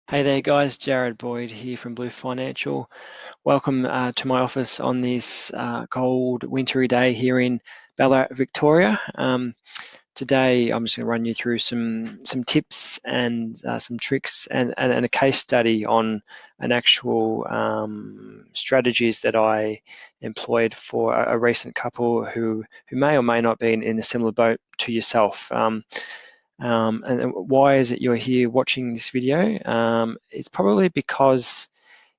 Hey there guys, Jared Boyd here from Blue Financial. Welcome to my office on this cold wintry day here in Ballarat, Victoria. Today I'm just going to run you through some tips and some tricks and a case study on an actual strategies that I employed for a recent couple who may or may not be in a similar boat to yourself. And why is it you're here watching this video? It's probably because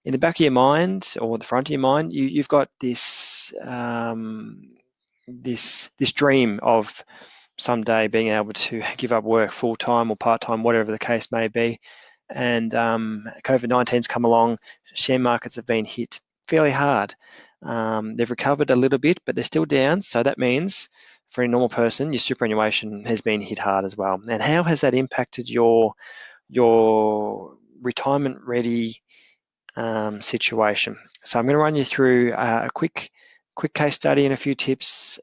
in the back of your mind or the front of your mind, you've got this dream of someday being able to give up work full time or part time, whatever the case may be. And COVID-19's come along. Share markets have been hit fairly hard. They've recovered a little bit, but they're still down. So that means for a normal person, your superannuation has been hit hard as well. And how has that impacted your retirement ready situation? So I'm going to run you through a quick case study and a few tips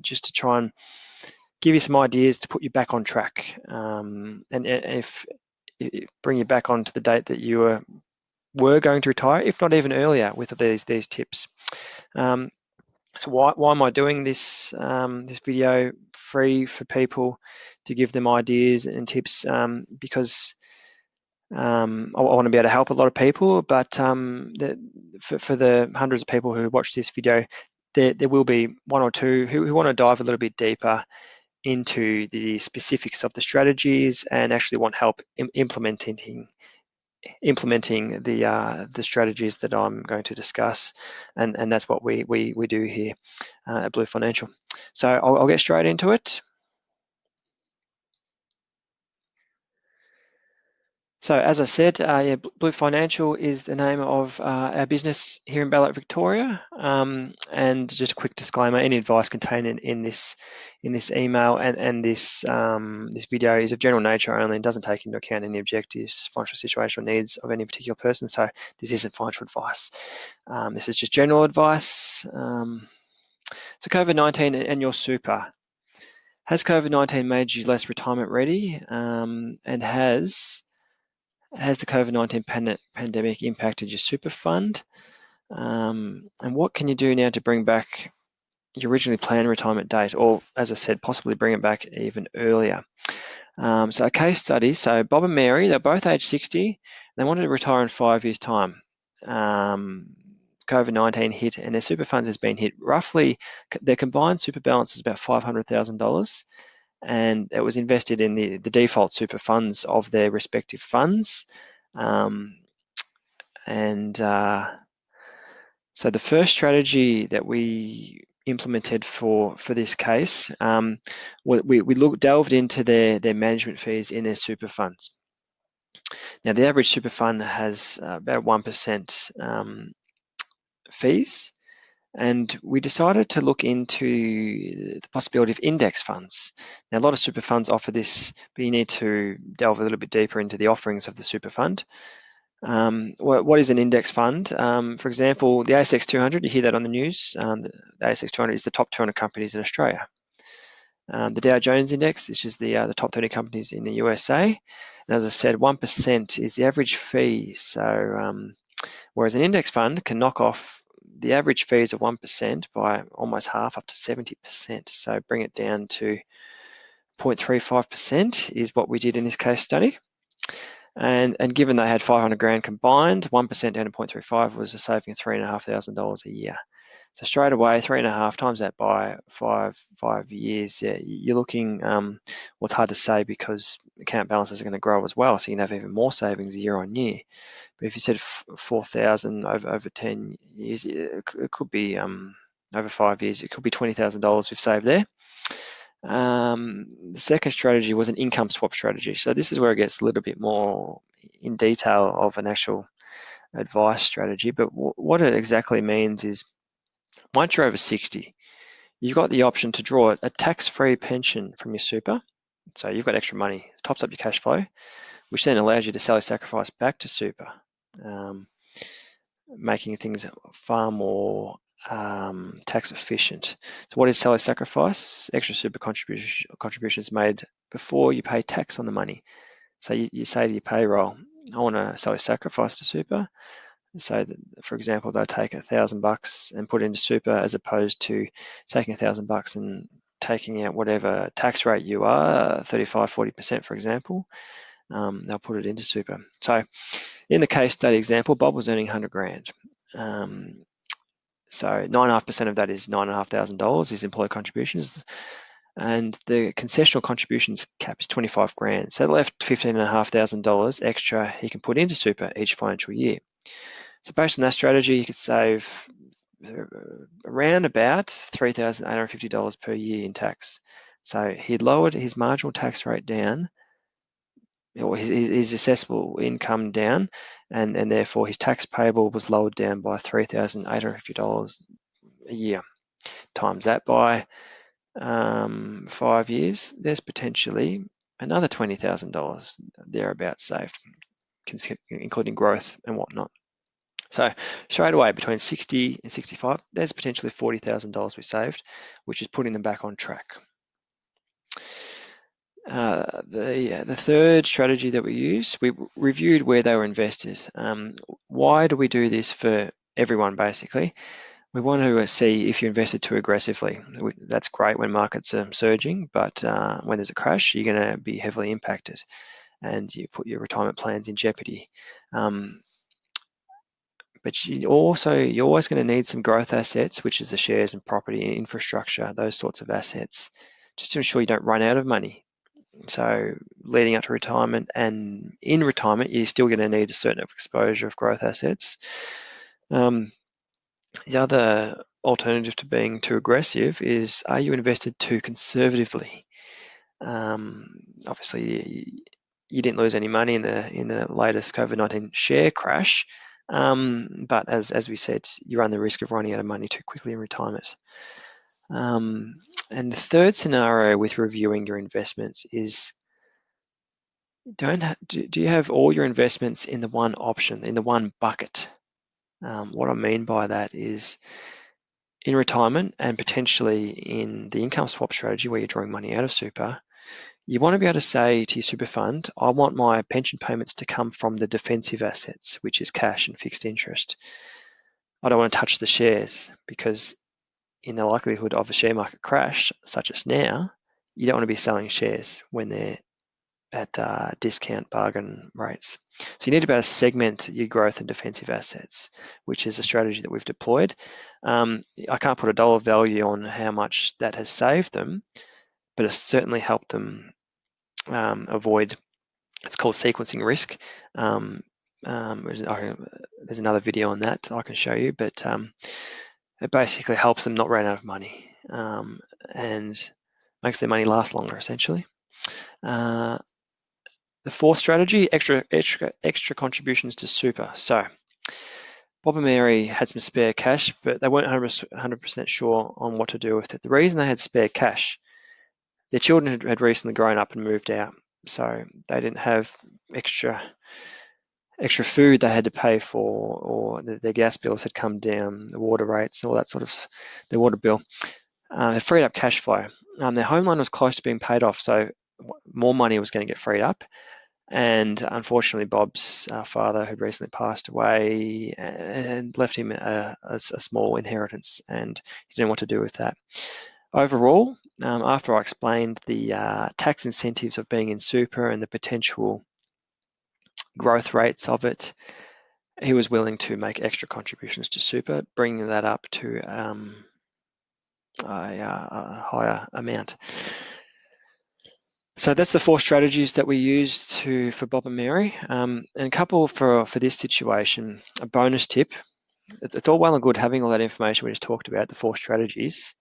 just to try and give you some ideas to put you back on track, and if bring you back onto the date that you were going to retire, if not even earlier, with these tips. So why am I doing this this video free for people to give them ideas and tips? Because I want to be able to help a lot of people, but for the hundreds of people who watch this video, there will be one or two who want to dive a little bit deeper into the specifics of the strategies and actually want help implementing the strategies that I'm going to discuss, and that's what we do here at Blue Financial. So I'll get straight into it. So as I said, yeah, Blue Financial is the name of our business here in Ballarat, Victoria. And just a quick disclaimer: any advice contained in this email and this this video is of general nature only and doesn't take into account any objectives, financial situation, or needs of any particular person. So this isn't financial advice. This is just general advice. So COVID-19 and your super. Has COVID-19 made you less retirement ready? And has the COVID-19 pandemic impacted your super fund? And what can you do now to bring back your originally planned retirement date, or as I said, possibly bring it back even earlier? So a case study. So Bob and Mary, they're both age 60. They wanted to retire in 5 years' time. COVID-19 hit and their super funds has been hit. Roughly, their combined super balance is about $500,000. And it was invested in the default super funds of their respective funds. And so the first strategy that we implemented for this case, we delved into their management fees in their super funds. Now the average super fund has about 1% fees, and we decided to look into the possibility of index funds. Now a lot of super funds offer this, but you need to delve a little bit deeper into the offerings of the super fund. What is an index fund? For example, the ASX 200, you hear that on the news. The ASX 200 is the top 200 companies in Australia. The Dow Jones Index, this is the top 30 companies in the USA. And as I said, 1% is the average fee. So whereas an index fund can knock off the average fees of 1% by almost half, up to 70%. So bring it down to 0.35% is what we did in this case study. And given they had 500 grand combined, 1% down to 0.35 was a saving of $3,500 a year. So straight away, 3.5 times that by five years, yeah, you're looking. Well, it's hard to say because account balances are going to grow as well, so you can have even more savings year on year. But if you said 4,000 over 10 years, it could be over 5 years, it could be $20,000 we've saved there. The second strategy was an income swap strategy. So this is where it gets a little bit more in detail of an actual advice strategy. But what it exactly means is once you're over 60, you've got the option to draw a tax-free pension from your super. So you've got extra money, it tops up your cash flow, which then allows you to salary sacrifice back to super, making things far more tax efficient. So what is salary sacrifice? Extra super contributions made before you pay tax on the money. So you say to your payroll, I want to salary sacrifice to super. So that, for example, they'll take $1,000 and put it into super, as opposed to taking $1,000 and taking out whatever tax rate you are, 35-40%, for example. They'll put it into super. So in the case study example, Bob was earning 100 grand. So 9.5% of that is $9,500, his employer contributions, and the concessional contributions cap is 25 grand. So left $15,500 extra he can put into super each financial year. So based on that strategy, he could save around about $3,850 per year in tax. So he lowered his marginal tax rate down, or his assessable income down, and therefore his tax payable was lowered down by $3,850 a year. Times that by 5 years, there's potentially another $20,000 thereabouts saved, including growth and whatnot. So straight away, between 60 and 65, there's potentially $40,000 we saved, which is putting them back on track. The third strategy that we used, we reviewed where they were invested. Why do we do this for everyone, basically? We want to see if you invested too aggressively. That's great when markets are surging, but when there's a crash, you're going to be heavily impacted and you put your retirement plans in jeopardy. But you're always going to need some growth assets, which is the shares and property and infrastructure, those sorts of assets, just to ensure you don't run out of money. So leading up to retirement and in retirement, you're still going to need a certain exposure of growth assets. The other alternative to being too aggressive is, are you invested too conservatively? Obviously, you didn't lose any money in the latest COVID-19 share crash, but as we said, you run the risk of running out of money too quickly in retirement. And the third scenario with reviewing your investments is, do you have all your investments in the one option, in the one bucket? What I mean by that is, in retirement and potentially in the income swap strategy where you're drawing money out of super, you want to be able to say to your super fund, I want my pension payments to come from the defensive assets, which is cash and fixed interest. I don't want to touch the shares, because in the likelihood of a share market crash, such as now, you don't want to be selling shares when they're at discount bargain rates. So you need to be able to segment your growth and defensive assets, which is a strategy that we've deployed. I can't put a dollar value on how much that has saved them, but it's certainly helped them avoid, it's called sequencing risk. There's another video on that I can show you, but it basically helps them not run out of money and makes their money last longer, essentially. The fourth strategy, extra contributions to super. So Bob and Mary had some spare cash, but they weren't 100% sure on what to do with it. The reason they had spare cash, their children had recently grown up and moved out, so they didn't have extra food they had to pay for, or their gas bills had come down, the water rates, all that sort of, their water bill. It freed up cash flow. Their home loan was close to being paid off, so more money was going to get freed up. And unfortunately, Bob's father had recently passed away and left him a small inheritance, and he didn't know what to do with that. Overall, after I explained the tax incentives of being in super and the potential growth rates of it, he was willing to make extra contributions to super, bringing that up to a higher amount. So that's the four strategies that we used for Bob and Mary. And a couple for this situation, a bonus tip. It's all well and good having all that information we just talked about, the four strategies.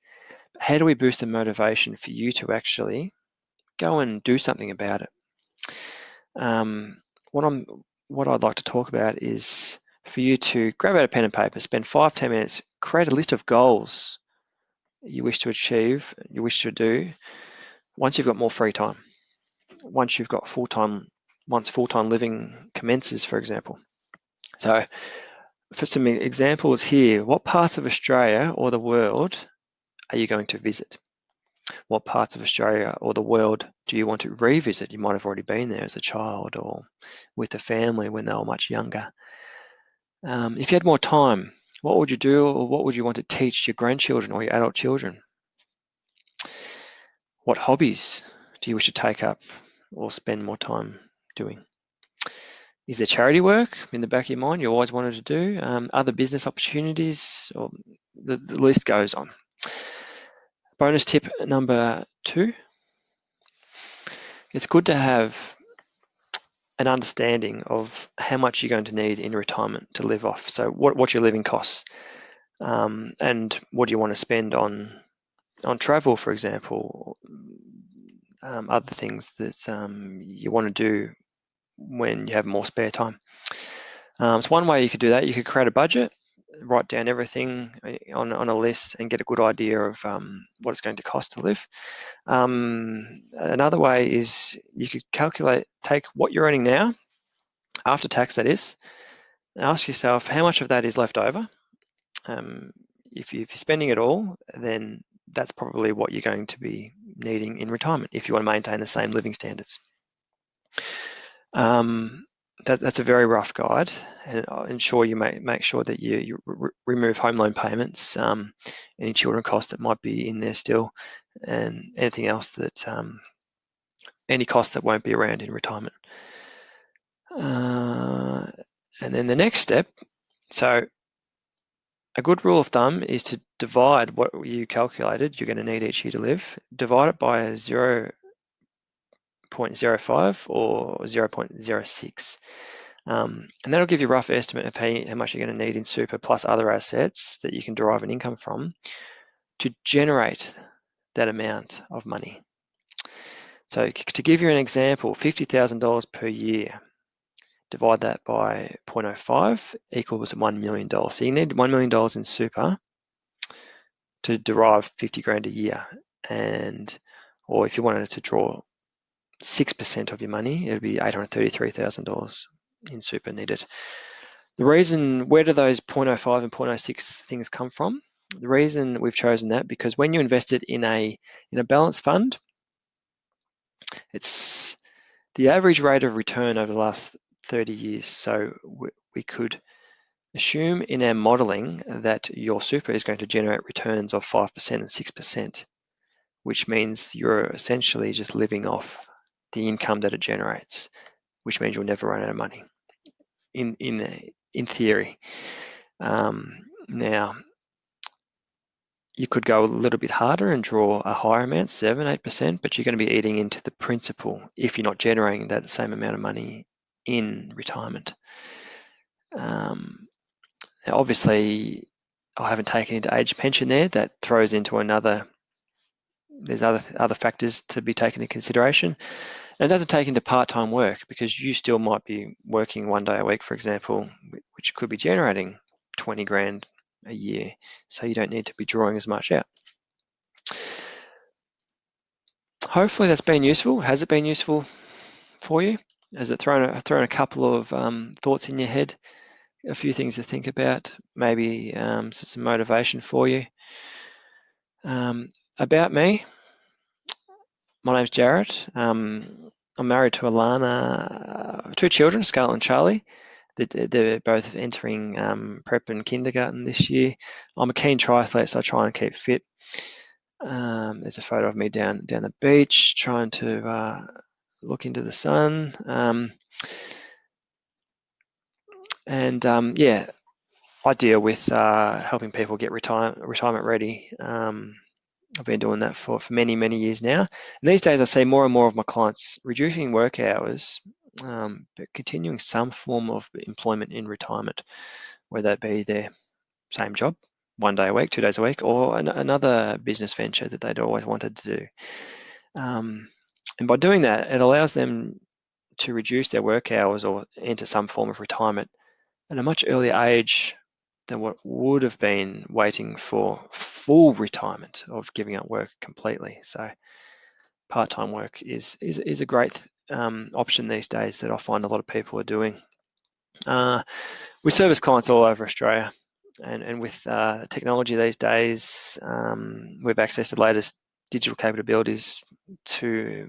How do we boost the motivation for you to actually go and do something about it? What I'd like to talk about is for you to grab out a pen and paper, spend 5-10 minutes, create a list of goals you wish to achieve, you wish to do once you've got more free time. Once you've got full-time living commences, for example. So for some examples here, what parts of Australia or the world are you going to visit? what parts of Australia or the world do you want to revisit? You might have already been there as a child or with the family when they were much younger. If you had more time, what would you do, or what would you want to teach your grandchildren or your adult children? What hobbies do you wish to take up or spend more time doing? Is there charity work in the back of your mind you always wanted to do? Other business opportunities, or the list goes on. Bonus tip number 2, it's good to have an understanding of how much you're going to need in retirement to live off. So what's your living costs, and what do you want to spend on travel, for example, other things that you want to do when you have more spare time. So one way you could do that, you could create a budget, write down everything on a list and get a good idea of what it's going to cost to live. Another way is you could take what you're earning now, after tax that is, and ask yourself how much of that is left over. If you're spending it all, then that's probably what you're going to be needing in retirement if you want to maintain the same living standards. That's a very rough guide, and ensure you make sure that you remove home loan payments, any children costs that might be in there still, and anything else that any costs that won't be around in retirement. And then the next step, so a good rule of thumb is to divide what you calculated you're going to need each year to live, divide it by 0.05 or 0.06. And that'll give you a rough estimate of how much you're going to need in super plus other assets that you can derive an income from to generate that amount of money. So to give you an example, $50,000 per year, divide that by 0.05 equals $1 million. So you need $1 million in super to derive 50 grand a year. Or if you wanted to draw 6% of your money, it'd be $833,000 in super needed. The reason, where do those 0.05 and 0.06 things come from? The reason we've chosen that, because when you invest it in a balanced fund, it's the average rate of return over the last 30 years. So we could assume in our modeling that your super is going to generate returns of 5% and 6%, which means you're essentially just living off the income that it generates, which means you'll never run out of money in theory. Now, you could go a little bit harder and draw a higher amount, 7-8%, but you're going to be eating into the principal if you're not generating that same amount of money in retirement. Obviously, I haven't taken into age pension there. That throws into there's other factors to be taken into consideration. And it doesn't take into part-time work, because you still might be working 1 day a week, for example, which could be generating 20 grand a year. So you don't need to be drawing as much out. Hopefully that's been useful. Has it been useful for you? Has it thrown a couple of thoughts in your head, a few things to think about, maybe some motivation for you? About me, my name's Jared. I'm married to Alana, 2 children, Scarlett and Charlie. They're both entering prep and kindergarten this year. I'm a keen triathlete, so I try and keep fit. There's a photo of me down the beach trying to look into the sun. Yeah, I deal with helping people get retirement ready. I've been doing that for many, many years now. And these days I see more and more of my clients reducing work hours, but continuing some form of employment in retirement, whether it be their same job, 1 day a week, 2 days a week, or another business venture that they'd always wanted to do. And by doing that, it allows them to reduce their work hours or enter some form of retirement at a much earlier age than what would have been waiting for full retirement of giving up work completely. So part-time work is a great option these days that I find a lot of people are doing. We service clients all over Australia, and with technology these days, we have access to the latest digital capabilities to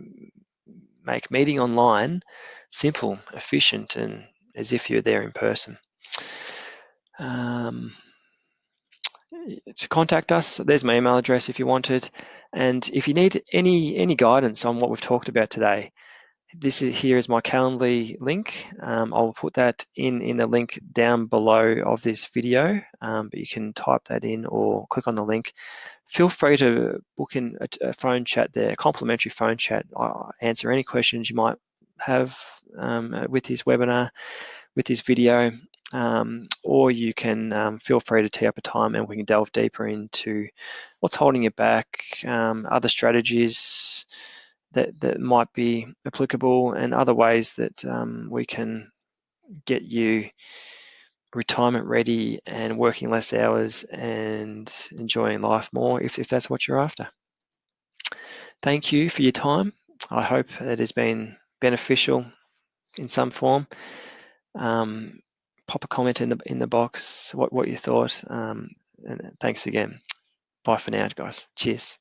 make meeting online simple, efficient, and as if you're there in person. To contact us, there's my email address if you want it. And if you need any guidance on what we've talked about today, here is my Calendly link. I'll put that in the link down below of this video, but you can type that in or click on the link. Feel free to book in a phone chat there, a complimentary phone chat. I'll answer any questions you might have with this webinar, with this video, or you can feel free to tee up a time and we can delve deeper into what's holding you back, other strategies that might be applicable, and other ways that we can get you retirement ready and working less hours and enjoying life more if that's what you're after. Thank you for your time. I hope it has been beneficial in some form. Pop a comment in the box what you thought, and thanks again. Bye for now, guys. Cheers.